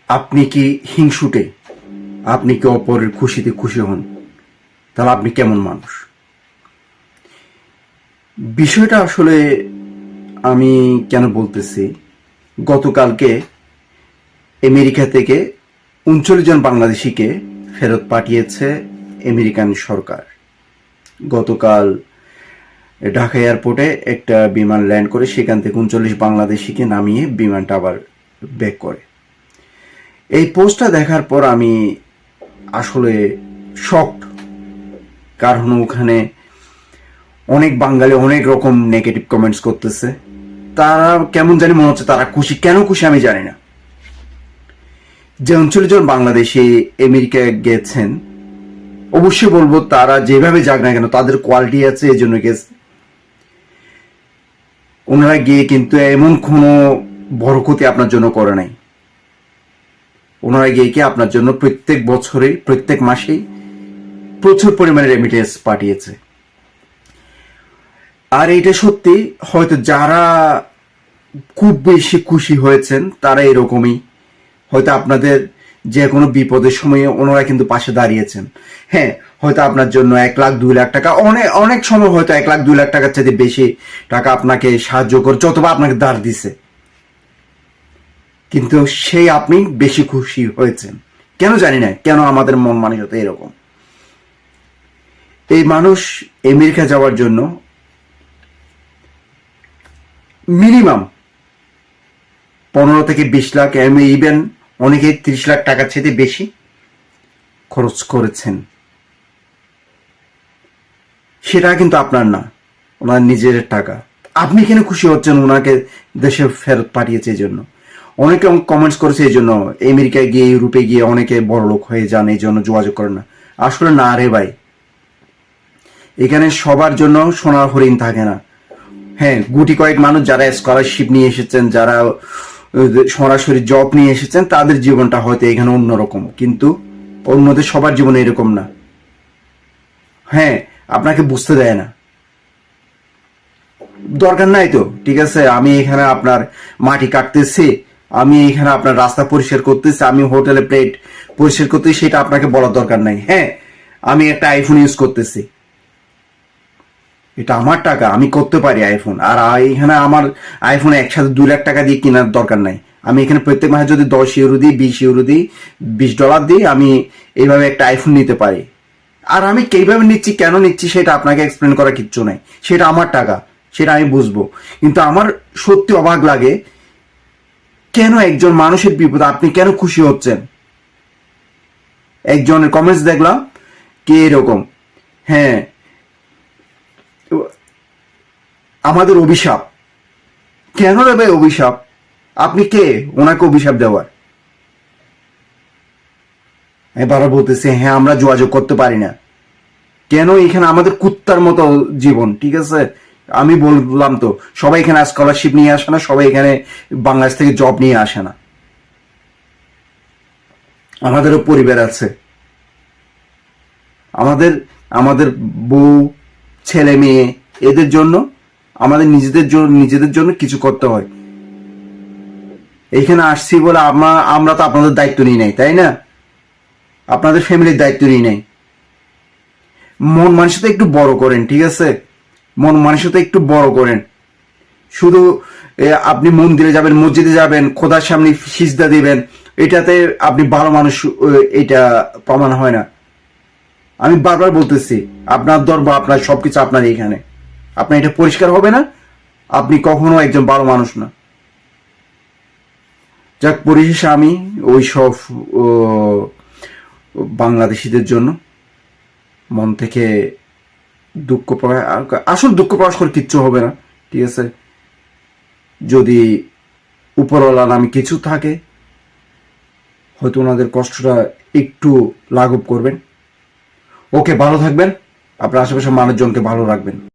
আপনি কি হিংসুটে? আপনি কি অপরের খুশিতে খুশি হন? তাহলে আপনি কেমন মানুষ? বিষয়টা আসলে আমি কেন বলতেছি, গতকালকে আমেরিকা থেকে ৩৯ জন বাংলাদেশিকে ফেরত পাঠিয়েছে আমেরিকান সরকার। গতকাল ঢাকা এয়ারপোর্টে একটা বিমান ল্যান্ড করে সেখান থেকে ৩৯ বাংলাদেশিকে নামিয়ে বিমানটা আবার ব্যাক করে। এই পোস্টটা দেখার পর আমি আসলে শকড। কারণ ওখানে অনেক বাঙালি অনেক রকম নেগেটিভ কমেন্টস করতেছে। তারা কেমন জানি মনে হচ্ছে তারা খুশি। কেন খুশি আমি জানি না। যে ৩৯ জন বাংলাদেশি আমেরিকা গেছেন, অবশ্যই বলবো তারা যেভাবে যাক না কেন তাদের কোয়ালিটি আছে, এই জন্য গেছে। ওনারা গিয়ে কিন্তু এমন কোনো বড় ক্ষতি আপনার জন্য করে নাই। ওনারা গিয়ে কি আপনার জন্য প্রত্যেক বছরে প্রত্যেক মাসেই প্রচুর পরিমাণে রেমিটেন্স পাঠিয়েছে। আর এটা সত্যি, হয়তো যারা খুব বেশি খুশি হয়েছেন তারা এরকমই, হয়তো আপনাদের যে কোনো বিপদের সময়ে ওনারা কিন্তু পাশে দাঁড়িয়েছেন। হ্যাঁ, হয়তো আপনার জন্য 1 লাখ 2 লাখ টাকা, অনেক অনেক সময় হয়তো 1 লাখ 2 লাখ টাকার চাইতে বেশি টাকা আপনাকে সাহায্য করছে অথবা আপনাকে ধার দিছে, কিন্তু সেই আপনি বেশি খুশি হয়েছেন কেন জানি না। কেন আমাদের মন মানসিকতা এরকম। এই মানুষ আমেরিকা যাওয়ার জন্য মিনিমাম 15 থেকে 20 লাখ, ইভেন অনেকে 30 লাখ টাকার চেয়ে বেশি খরচ করেছেন। সেটা কিন্তু আপনার না, ওনার নিজের টাকা। আপনি কেন খুশি হচ্ছেন ওনাকে দেশে ফেরত পাঠিয়েছে এই জন্য? অনেকে কমেন্টস করেছে এই জন্য আমেরিকায় গিয়ে ইউরোপে গিয়ে অনেকে বড়লোক হয়ে যান, এই জন্য যোগাযোগ করেন না। আসলে না রে ভাই, এখানে সবার জন্য সোনার হরিণ থাকে না। হ্যাঁ, গুটি কয়েক মানুষ যারা স্কলারশিপ নিয়ে এসেছেন, যারা সরাসরি জব নিয়ে এসেছেন, তাদের জীবনটা হয়তো এখানে অন্যরকম, কিন্তু ওর মধ্যে সবার জীবন এরকম না। হ্যাঁ, আপনাকে বুঝতে দেয় না। দরকার নাই তো, ঠিক আছে, আমি এখানে আপনার মাটি কাটতেছি, আমি এখানে আপনার রাস্তা পরিষ্কার করতেছি, আমি হোটেলে প্লেট পরিষ্কার করতেছি, সেটা আপনাকে বলার দরকার নাই। হ্যাঁ, আমি একটা আইফোন ইউজ করতেছি, এটা আমার টাকা, আমি করতে পারি আইফোন। আর এখানে আমার আইফোন একসাথে 2 লাখ টাকা দিয়ে কেনার দরকার নাই। আমি এখানে প্রত্যেক মাসে যদি 10 ইউরো দিই, 20 ইউরো দিই, $20 দিই, আমি এইভাবে একটা আইফোন নিতে পারি। আর আমি কিভাবে নিচ্ছি, কেন নিচ্ছি, সেটা আপনাকে এক্সপ্লেন করা কিচ্ছু নাই। সেটা আমার টাকা, সেটা আমি বুঝবো। কিন্তু আমার সত্যি অবাক লাগে, কেন একজন মানুষের বিপদ আপনি কেন খুশি হচ্ছেন? একজনের কমেন্টস দেখলাম কি এরকম, হ্যাঁ, আমাদের অভিশাপ। কেন রে ভাই অভিশাপ? আপনি কে ওনাকে অভিশাপ দেওয়ার? এবারও বলতেছে হ্যাঁ আমরা যোগাযোগ করতে পারি না। কেন? এখানে আমাদের কুত্তার মতো জীবন, ঠিক আছে। আমি বললাম তো, সবাই এখানে স্কলারশিপ নিয়ে আসে না, সবাই এখানে বাংলাদেশ থেকে জব নিয়ে আসে না। আমাদেরও পরিবার আছে, আমাদের আমাদের বউ, ছেলে মেয়ে, এদের জন্য আমাদের নিজেদের জন্য কিছু করতে হয়। এইখানে আসছি বলে আমরা তো আপনাদের দায়িত্ব নিই নাই, তাই না? আপনাদের ফ্যামিলির দায়িত্ব নিই নাই। মন মানসিকতা একটু বড় করেন, ঠিক আছে? মন মানসিকতা একটু বড় করেন। শুধু আপনি মন্দিরে যাবেন, মসজিদে যাবেন, খোদার সামনে সিজদা দিবেন, এটাতে আপনি ভালো মানুষ এটা প্রমাণ হয় না। আমি বারবার বলতেছি, আপনার দরবার, আপনার সবকিছু আপনার এখানে, আপনার এটা পরিষ্কার হবে না, আপনি কখনো একজন ভালো মানুষ না। যাক, পরিশেষে আমি ওই সব বাংলাদেশিদের জন্য মন থেকে দুঃখ প্রকাশ, আসল দুঃখ প্রকাশ করে কিচ্ছু হবে না, ঠিক আছে। যদি উপরওয়ালা নামে কিছু থাকে, হয়তো ওনাদের কষ্টটা একটু লাঘব করবেন। ওকে, ভালো থাকবেন, আপনার আশেপাশের মানুষজনকে ভালো রাখবেন।